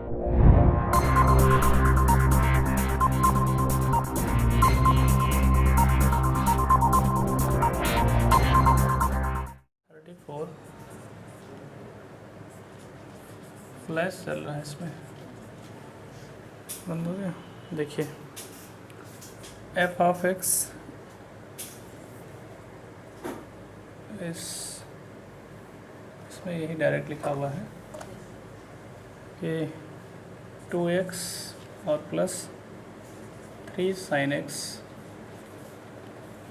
34 flash चल रहा है इसमें, बंद हो गया। देखिए एफ ऑफ एक्स इसमें यही डायरेक्ट लिखा हुआ है कि 2x और प्लस 3 sin x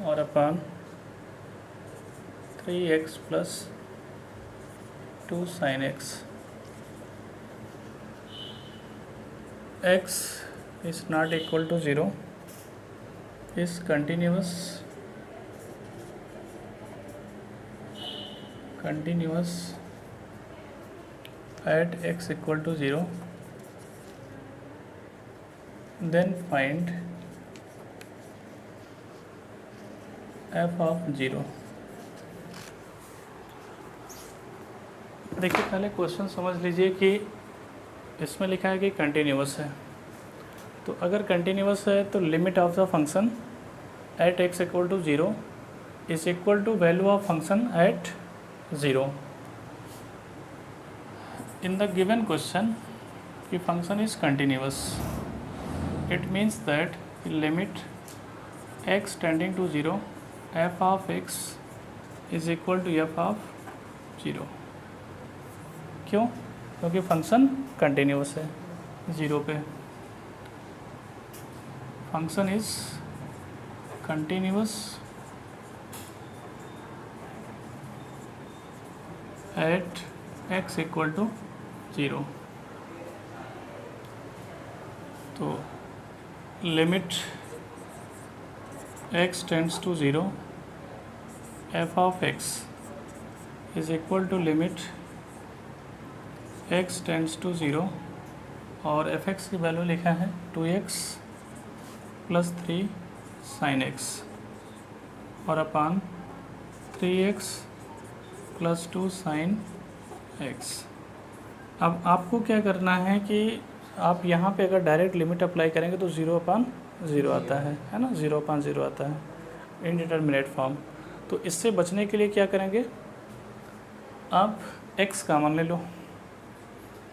और अपान 3x plus 2 sin x x is not equal to 0 is continuous at x equal to 0, then find f of 0। देखिए पहले क्वेश्चन समझ लीजिए कि इसमें लिखा है कि कंटिन्यूअस है, तो अगर कंटिन्यूअस है तो limit of the function at x equal to 0 is equal to value of function at 0। In the given question, the function is continuous. It means that limit x tending to 0, f of x is equal to f of 0। क्यों? क्योंकि function continuous है 0 पे। Function is continuous at x equal to 0। तो limit x tends to 0 f of x is equal to limit x tends to 0 और fx की value लिखा है 2x plus 3 sin x और अपान 3x प्लस 2 sin x। अब आपको क्या करना है कि आप यहाँ पे अगर डायरेक्ट लिमिट अप्लाई करेंगे तो 0/0 आता है ना, 0/0 आता है इनडिटरमिनेट फॉर्म। तो इससे बचने के लिए क्या करेंगे, आप x कॉमन ले लो,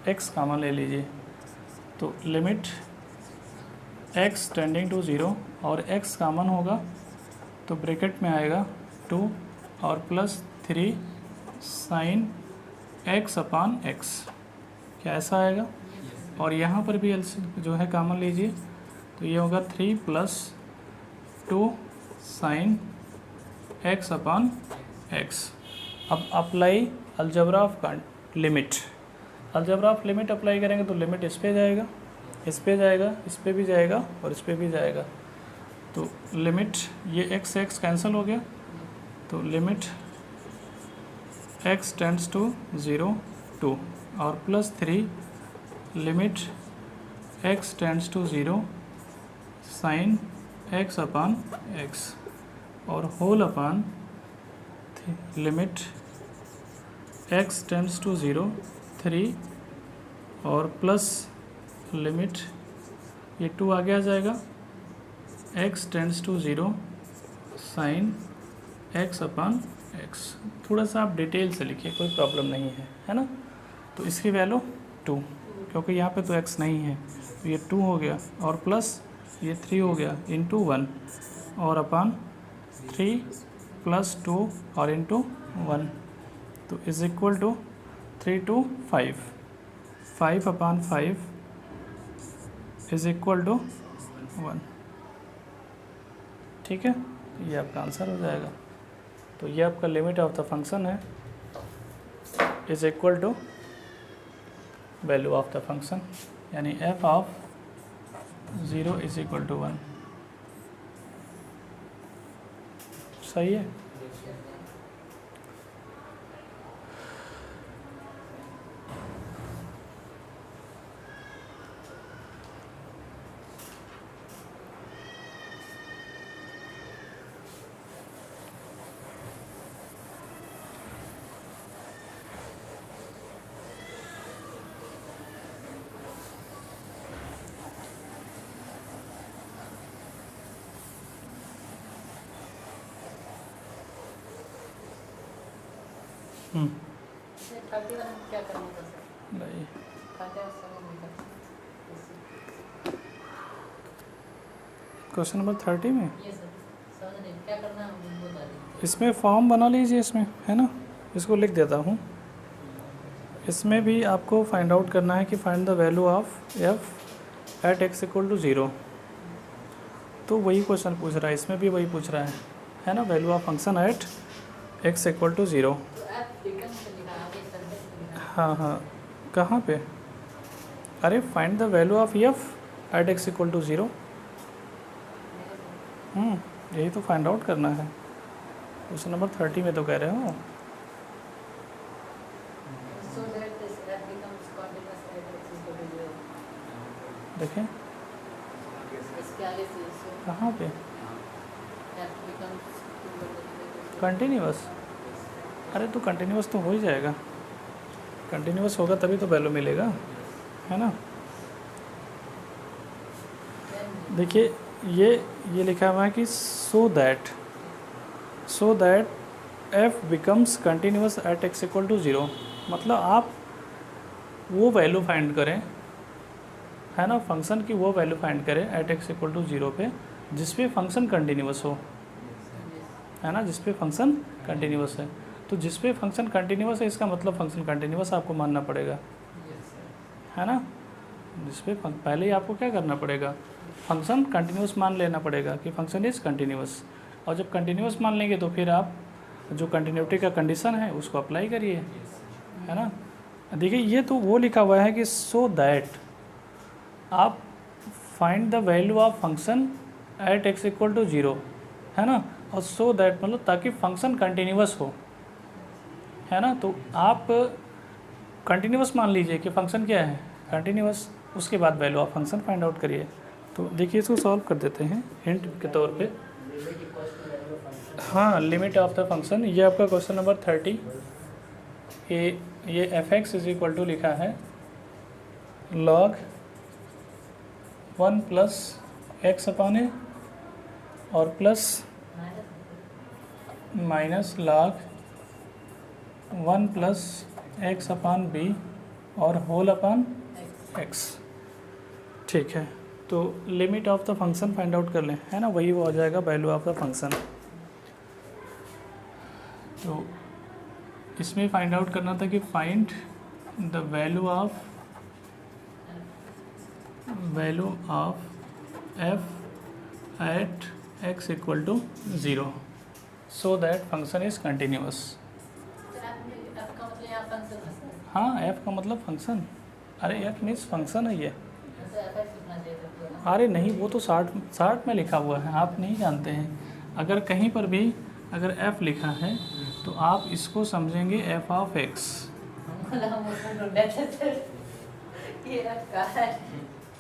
x कॉमन ले लीजिए। तो लिमिट x टेंडिंग टू 0 और x कॉमन होगा तो ब्रैकेट में आएगा 2 और plus 3 sin x upon x। क्या ऐसा आएगा? और यहाँ पर भी जो है कॉमन लीजिए तो ये होगा 3 plus 2 sin x upon x। अब apply algebra of limit, algebra of limit apply करेंगे तो लिमिट इस पे जाएगा, इस पे जाएगा, इस पे भी जाएगा और इस पे भी जाएगा। तो लिमिट ये x कैंसिल हो गया, तो लिमिट x टेंड्स टू 0 2 और plus 3 limit x tends to 0 sin x upon x और whole upon limit x tends to 0 3 और प्लस लिमिट ये 2 आगे आ जाएगा x tends to 0 sin x upon x। थोड़ा सा आप डिटेल से लिखिए, कोई प्रॉब्लम नहीं है ना। तो इसकी वैल्यू 2, क्योंकि यहाँ पे तो x नहीं है तो ये 2 हो गया और प्लस ये 3 हो गया इंटू 1 और अपान 3 प्लस 2 और इंटू 1 तो is equal to 3 to 5, 5 upon 5 is equal to 1। ठीक है, तो ये आपका आंसर हो जाएगा। तो ये आपका लिमिट ऑफ द फंक्शन है is equal to value of the function, यानी f of 0 is equal to 1। सही है। क्या करना था सर? भाई क्वेश्चन नंबर 30 में ये सर समझ नहीं क्या करना है, वो बता दीजिए। इसमें फॉर्म बना लीजिए, इसमें है ना, इसको लिख देता हूँ। इसमें भी आपको फाइंड आउट करना है कि find the value of F at x equal to 0। तो वही क्वेश्चन पूछ रहा है, इसमें भी वही पूछ रहा है ना, value of function at x equal to 0। तो ऐप बिकम से लिखा है, आगे सर्विस से लिखा है। हाँ हाँ, कहाँ पे? अरे find the value of F at x equal to 0। यही तो फाइंड आउट करना है। क्वेश्चन नंबर 30 में तो कह रहे हो। So that this app becomes continuous at x equal to 0. देखें इसके आगे से so कहाँ पे, app becomes कंटिन्यूअस। अरे तो कंटिन्यूअस तो हो ही जाएगा, कंटिन्यूअस होगा तभी तो वैल्यू मिलेगा, है ना। देखिए ये लिखा हुआ है कि so that F becomes continuous at x equal to 0। मतलब आप वो वैल्यू फाइंड करें, है ना, फंक्शन की वो वैल्यू फाइंड करें एट एक्स इक्वल टू 0 पे जिस पे फंक्शन कंटिन्यूअस हो, है ना, जिस पे फंक्शन कंटिन्यूअस है। तो जिस पे फंक्शन कंटिन्यूअस है इसका मतलब फंक्शन कंटिन्यूअस आपको मानना पड़ेगा, है ना। जिस पे पहले ही आपको क्या करना पड़ेगा, फंक्शन कंटिन्यूअस मान लेना पड़ेगा कि फंक्शन इज़ कंटिन्यूअस। और जब कंटिन्यूअस मान लेंगे तो फिर आप जो कंटिन्यूटी का कंडीशन है उसको अप्लाई करिए, है ना। देखिए ये तो वो लिखा हुआ है कि सो दैट आप find the value of function at x equal to 0, है ना। और सो दैट मतलब ताकि फंक्शन कंटिन्यूअस हो, है ना। तो आप कंटिन्यूअस मान लीजिए कि फंक्शन क्या है, कंटिन्यूअस, उसके बाद value of function find out करिए। तो देखिए इसको सॉल्व कर देते हैं हिंट के तौर पे। हाँ, लिमिट ऑफ द फंक्शन, ये आपका क्वेश्चन नंबर 30। ये f x is equal to लिखा है log 1 प्लस एक्स अपान ए और plus minus log 1 plus x upon B और होल अपान एक्स। ठीक है, तो limit of the function find out कर लें, है ना, वही वो हो जाएगा वैल्यू ऑफ द फंक्शन। तो इसमें फाइंड आउट करना था कि find the value of F at x equal to 0 so that function is continuous. F का मतलब यहाँ फंक्शन है सर। हाँ, एफ का मतलब फंक्शन, अरे एफ मीन्स फंक्शन है ये। ऐसे एफ लिखना चाहिए था। अरे नहीं, वो तो 60 में लिखा हुआ है, आप नहीं जानते हैं। अगर कहीं पर भी अगर f लिखा है तो आप इसको समझेंगे f ऑफ x।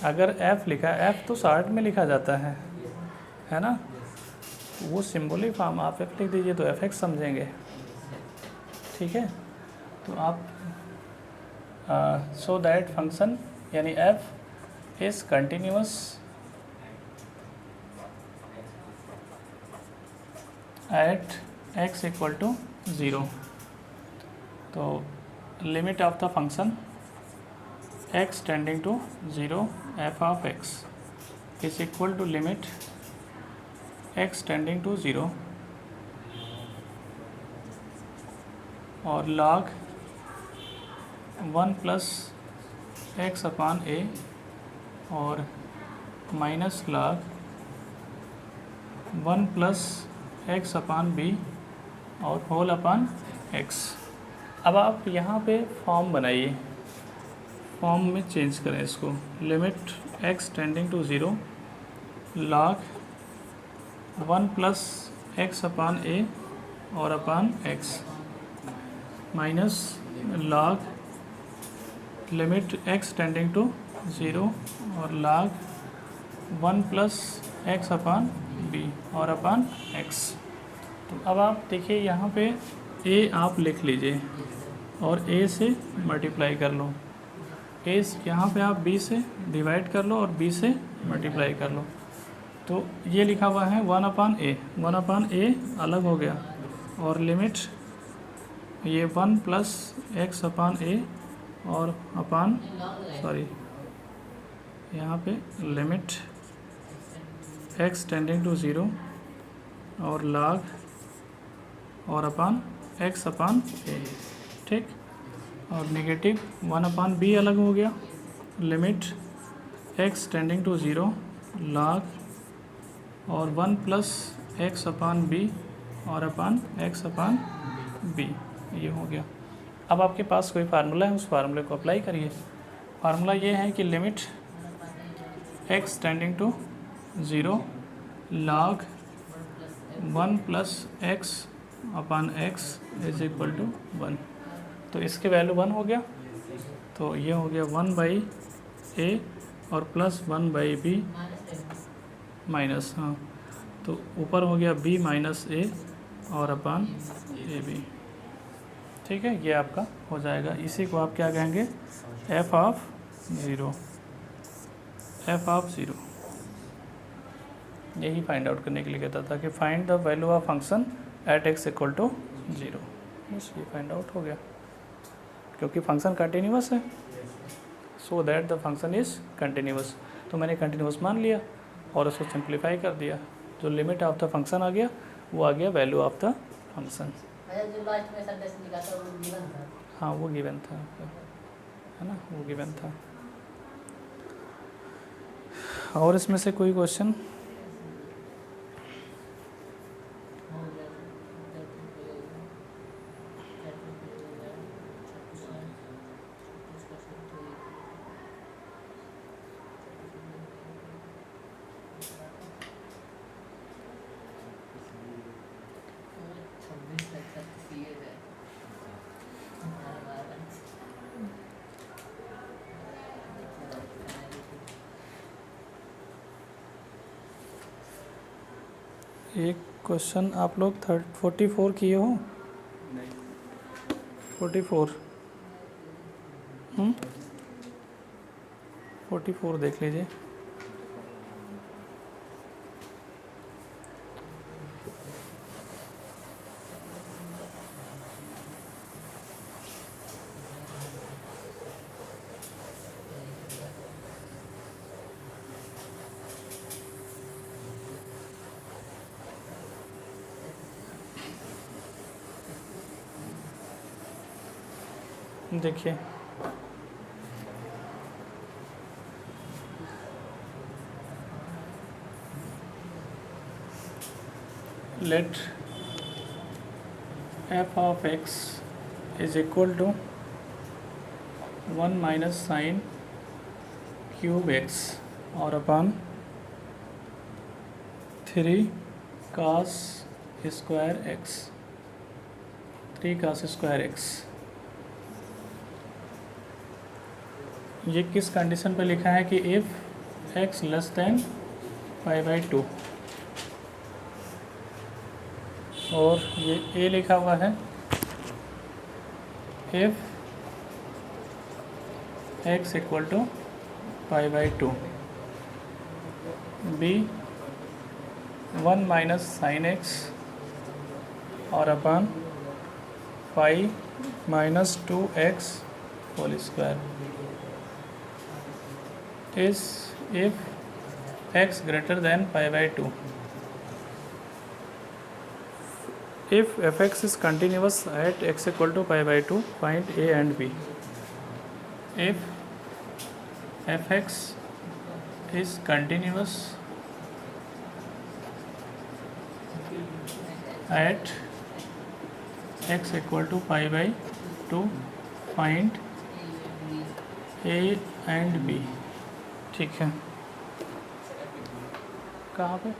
अगर f लिखा है, f तो 60 में लिखा जाता है ना, वो सिंबल ही फॉर्म आप f लिख दीजिए तो fx समझेंगे, ठीक है। तो आप सो दैट फंक्शन यानी f is continuous at x equal to 0। तो limit of the function x tending to 0 f of x is equal to limit x tending to 0 और log 1 प्लस एक्स अपान ए और minus log 1 plus x upon B और whole upon X. अब आप यहाँ पे form बनाइए, form में change करें इसको। Limit x tending to 0 log 1 plus x upon ए और upon x minus log limit x tending to 0 और log 1 plus x upon B और अपान एक्स। तो अब आप देखिए यहाँ पे a आप लिख लीजिए और a से मल्टीप्लाई कर लो, a यहाँ पे आप b से डिवाइड कर लो और b से मल्टीप्लाई कर लो। तो ये लिखा हुआ है 1 अपान ए अलग हो गया और लिमिट ये 1 प्लस एक्स अपान ए और अपान सॉरी यहाँ पे लिमिट एक्स टेंडिंग टू 0 और log और अपान एक्स अपान ए, ठीक। और नेगेटिव 1 अपान बी अलग हो गया, limit x tending to 0 log और 1 प्लस एक्स अपान बी और अपान एक्स अपान बी, ये हो गया। अब आपके पास कोई फार्मूला है, उस फार्मूले को अप्लाई करिए। फार्मूला ये है कि limit x tending to 0 log 1 plus x upon X is equal to 1। तो इसके वैल्यू 1 हो गया, तो ये हो गया 1 बाई ए और प्लस 1 बाई बी माइनस, हाँ, तो ऊपर हो गया b माइनस ए और अपान ए बी, ठीक है। ये आपका हो जाएगा। इसी को आप क्या कहेंगे, f ऑफ 0, f ऑफ 0। यही फाइंड आउट करने के लिए कहता था कि find the value of function at x equal to 0। बस ये फाइंड आउट हो गया, क्योंकि फंक्शन कंटिन्यूअस है, so that the function is continuous. तो मैंने कंटिन्यूअस मान लिया और उसको सिंप्लीफाई कर दिया, जो लिमिट ऑफ द फंक्शन आ गया वो आ गया वैल्यू ऑफ द फंक्शन। जो लास्ट में सेंटेंस लिखा था वो गिवन था। हाँ, वो गिवन था, है ना, वो गिवन था। और इसमें से कोई क्वेश्चन? एक क्वेश्चन आप लोग 44 किए हो? 44 44 देख लीजिए। देखिए, let f of x is equal to 1 minus sine cube x और upon 3 cos square x, 3 cos square x। ये किस कंडीशन पे लिखा है कि इफ़ x लेस देन π/2, और ये a लिखा हुआ है if x equal to π/2, b 1 minus sine x और upon pi minus 2x whole square is if x greater than π/2, if fx is continuous at x equal to π/2, find a and b। if fx is continuous at x equal to π/2, find a and b, ठीक है। कहाँ पे?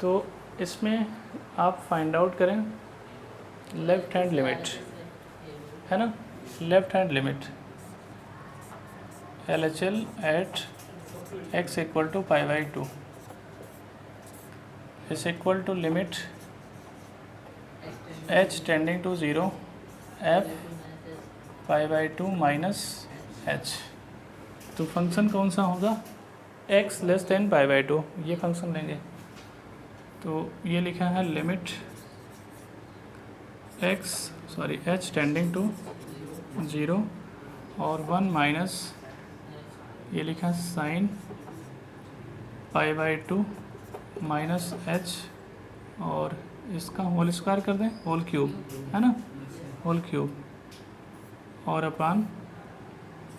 तो इसमें आप find out करें left hand limit, है ना, left hand limit LHL at x equal to π/2 is equal to limit h tending to 0 f π/2 minus h। तो फंक्शन कौन सा होगा? x less than pi by 2, ये फंक्शन लेंगे। तो ये लिखा है लिमिट h टेंडिंग टू 0 और 1 माइनस ये लिखा है sine pi by 2 minus h, और इसका होल स्क्वायर कर दें, होल क्यूब, है ना, होल क्यूब, और upon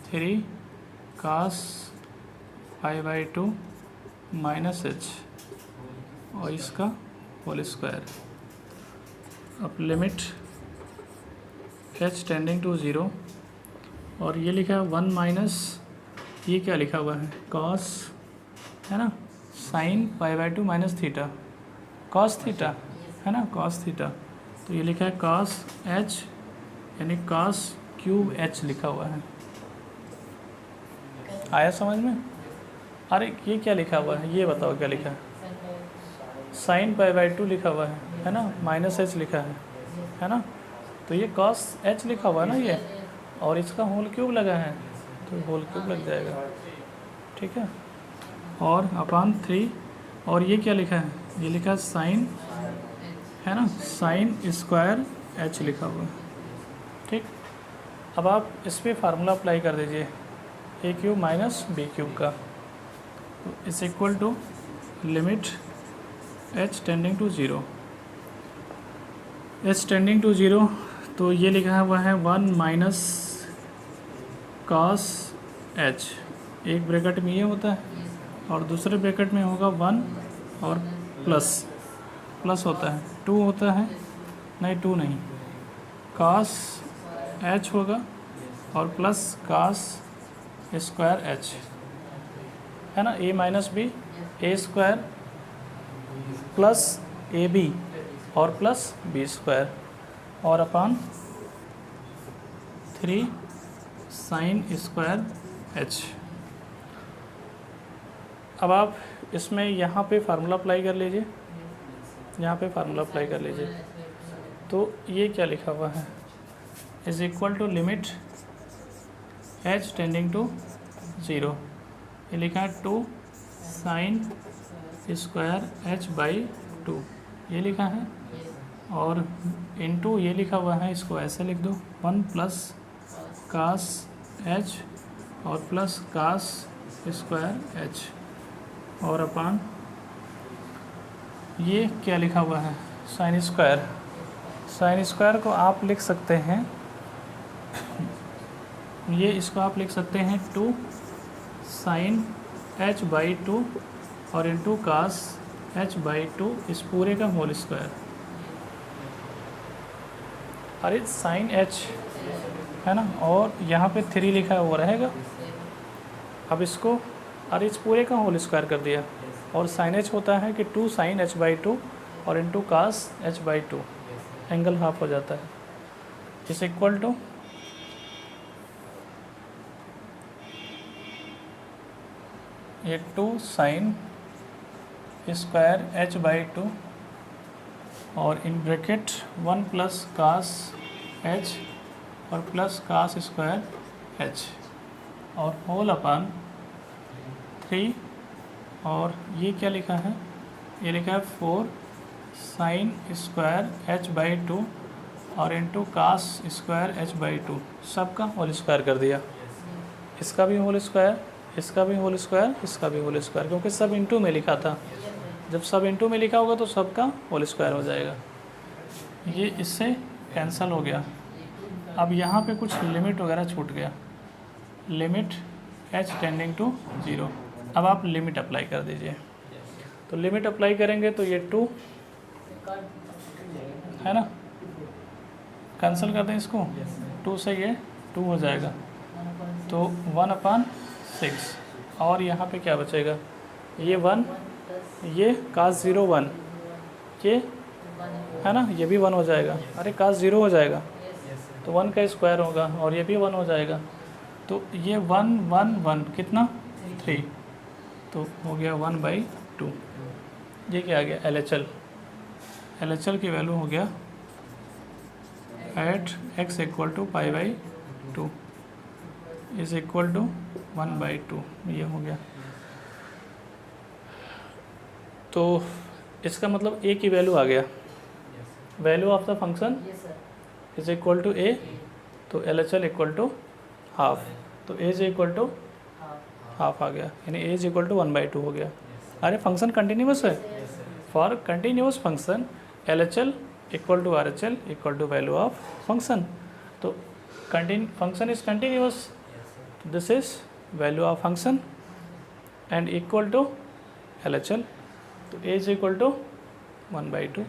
3 cos pi by 2 minus h, और इसका होल स्क्वायर। अब लिमिट h टेंडिंग टू 0, और ये लिखा है 1 माइनस ये क्या लिखा हुआ है, कॉस, है ना, sine pi by 2 minus theta, cos theta, है ना, कॉस थीटा। तो ये लिखा है कॉस h, यानी कॉस क्यूब h लिखा हुआ है। आया समझ में? अरे ये क्या लिखा हुआ है, ये बताओ क्या लिखा है, साइन पाई बाई 2 लिखा हुआ है ना, माइनस h लिखा है ना, तो ये कॉस h लिखा हुआ है ना ये, और इसका होल क्यूब लगा है, तो होल क्यूब लग जाएगा, ठीक है। और अपान 3, और ये क्या लिखा है, ये लिखा है साइन, है ना, साइन स्क्वायर h लिखा हुआ है, ठीक। अब आप इस पर फार्मूला अप्लाई कर दीजिए A cube minus B cube का, तो इस equal to limit h tending to 0, h tending to 0, तो ये लिखा हुआ है 1 माइनस कॉस h, एक ब्रैकेट में ये होता है और दूसरे ब्रैकेट में होगा 1 और प्लस होता है, 2 होता है, नहीं 2 नहीं, कॉस h होगा और प्लस कॉस स्क्वायर h, है ना, a minus B, A square plus A B और प्लस बी स्क्वायर, और अपान 3 साइन स्क्वायर h। अब आप इसमें यहाँ पे फार्मूला अप्लाई कर लीजिए, यहाँ पे फार्मूला अप्लाई कर लीजिए, तो ये क्या लिखा हुआ है, is equal to limit h tending to 0, ये लिखा है 2 साइन स्क्वायर h बाई 2, ये लिखा है, और इनटू ये लिखा हुआ है, इसको ऐसे लिख दो 1 प्लस कास h और प्लस कास स्क्वायर h, और अपान ये क्या लिखा हुआ है, साइन स्क्वायर। साइन स्क्वायर को आप लिख सकते हैं, ये इसको आप लिख सकते हैं 2 साइन h बाई 2 और इंटू कास h बाई 2, इस पूरे का होल स्क्वायर। अरे साइन h है ना, और यहाँ पे 3 लिखा है वो रहेगा। अब इसको अरे इस पूरे का होल स्क्वायर कर दिया, और साइन h होता है कि 2 साइन h बाई 2 और into cos h by 2, angle half हो जाता है, इस इक्वल टू ये 2 साइन स्क्वायर h बाई 2 और in bracket 1 plus cos h और प्लस कास स्क्वायर h, और होल अपान 3, और ये क्या लिखा है, ये लिखा है 4 साइन स्क्वायर h बाई 2 और into cos square h by 2, सबका होल स्क्वायर कर दिया, इसका भी होल स्क्वायर, इसका भी होल स्क्वायर, इसका भी होल स्क्वायर, क्योंकि सब इंटू में लिखा था, जब सब इंटू में लिखा होगा तो सबका होल स्क्वायर हो जाएगा, ये इससे कैंसिल हो गया। अब यहाँ पे कुछ लिमिट वगैरह छूट गया, लिमिट h टेंडिंग टू 0, अब आप लिमिट अप्लाई कर दीजिए, तो लिमिट अप्लाई करेंगे तो ये 2 है ना, कैंसिल कर दें इसको, 2 से ये 2 हो जाएगा, तो 1/6, और यहाँ पे क्या बचेगा, ये 1, ये कास 0 1, ये है ना, ये भी 1 हो जाएगा, अरे कास 0 हो जाएगा तो 1 का स्क्वायर होगा, और ये भी 1 हो जाएगा, तो ये 1 1 1 कितना 3, तो हो गया 1/2, ये क्या आ गया LHL की वैल्यू हो गया at x equal to pi by 2 is equal to 1/2, ये हो गया। तो इसका मतलब ए की वैल्यू आ गया, value of the function Yes, sir. Is equal to a, तो L H L equal to half, तो a is equal to half आ गया, यानी ए इज इक्वल टू 1/2 हो गया। अरे फंक्शन कंटिन्यूस है, for continuous function L H L equal to R H L equal to value of function. तो function is continuous, this is value of function and equal to L H L, तो a is equal to 1/2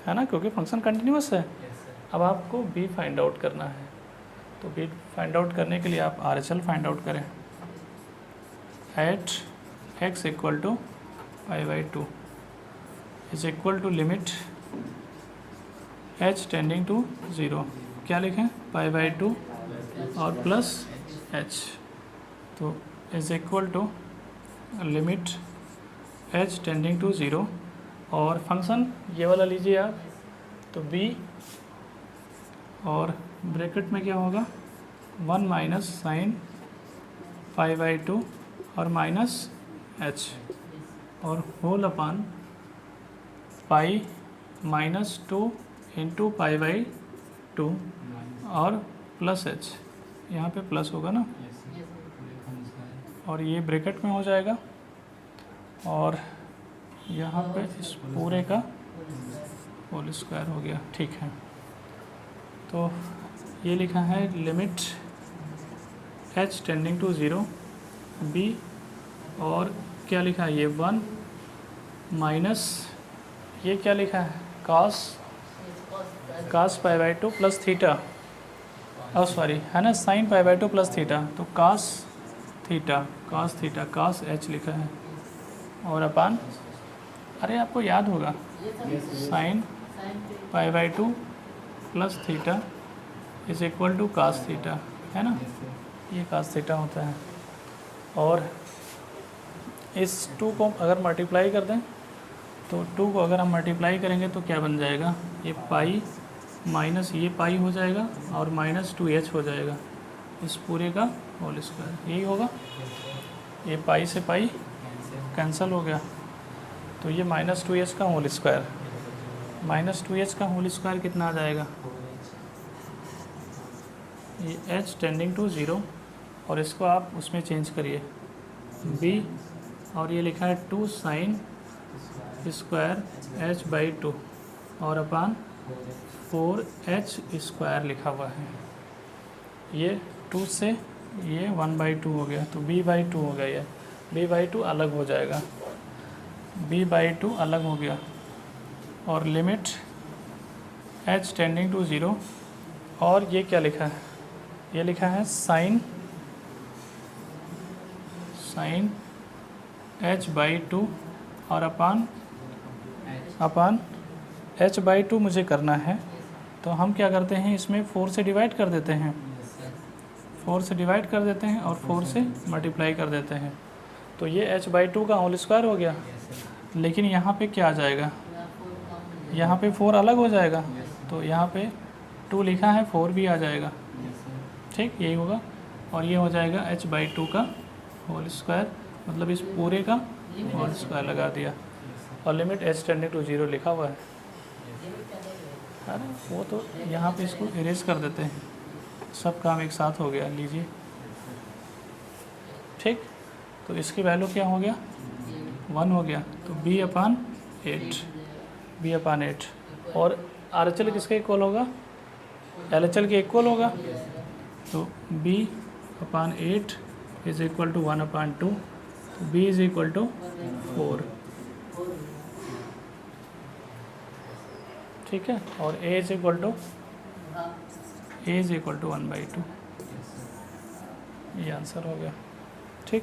है ना, क्योंकि function continuous है। अब आपको B find out करना है, तो बी फाइंड आउट करने के लिए आप R H L find out करें at x equal to π/2 is equal to limit H tending to 0, क्या लिखें π/2 और प्लस एच, तो is equal to limit H tending to 0 और फंक्शन ये वाला लीजिए आप, तो b और ब्रैकेट में क्या होगा 1 माइनस साइन π/2 और माइनस एच और whole upon pi minus 2 into π/2 और प्लस एच, यहाँ पे प्लस होगा ना, और ये ब्रैकेट में हो जाएगा और यहाँ पे इस पूरे का होल स्क्वायर हो गया। ठीक है, तो ये लिखा है limit H tending to 0 B, और क्या लिखा है ये 1 माइनस ये क्या लिखा है cos π/2 प्लस थीटा, और सॉरी है ना साइन π/2 प्लस थीटा, तो cos थीटा cos h लिखा है और अपान, अरे आपको याद होगा sine π/2 plus theta is equal to cos theta, है ना, ये cos थीटा होता है। और इस 2 को अगर मल्टीप्लाई कर दें, तो 2 को अगर हम मल्टीप्लाई करेंगे तो क्या बन जाएगा, ये पाई माइनस ये पाई हो जाएगा और माइनस 2h हो जाएगा, इस पूरे का होल स्क्वायर, यही होगा। ये पाई से पाई कैंसिल हो गया, तो ये माइनस 2h का होल स्क्वायर, माइनस 2h का होल स्क्वायर कितना आ जाएगा, ये h टेंडिंग टू 0 और इसको आप उसमें चेंज करिए b, और ये लिखा है 2 साइन स्क्वायर h/2 और अपान 4h स्क्वायर लिखा हुआ है, ये 2 से ये 1/2 हो गया, तो b/2 हो गया, ये b/2 अलग हो जाएगा, b/2 अलग हो गया, और लिमिट h टेंडिंग टू 0, और ये क्या लिखा है, ये लिखा है साइन h/2 और अपान h/2 मुझे करना है, तो हम क्या करते हैं इसमें 4 से डिवाइड कर देते हैं, 4 से डिवाइड कर देते हैं और 4 से मल्टीप्लाई कर देते हैं, तो ये h/2 का होल स्क्वायर हो गया। लेकिन यहाँ पे क्या आ जाएगा, यहाँ पे 4 अलग हो जाएगा, तो यहाँ पे 2 लिखा है 4 भी आ जाएगा, ठीक यही होगा, और ये हो जाएगा h/2 का होल स्क्वायर, मतलब इस पूरे का होल स्क्वायर लगा दिया, और लिमिट h टेंडिंग टू 0 लिखा हुआ है। अरे वो तो यहाँ पे इसको इरेज कर देते हैं, सब काम एक साथ हो गया, लीजिए ठीक, तो इसकी वैल्यू क्या हो गया 1 हो गया, तो b/8 और RHL किसके इक्वल होगा, LHL के इक्वल होगा, तो b/8 इज इक्वल टू 1/2, तो b इज इक्वल टू 4, ठीक है, और a इज इक्वल टू 1/2, ये आंसर हो गया, ठीक।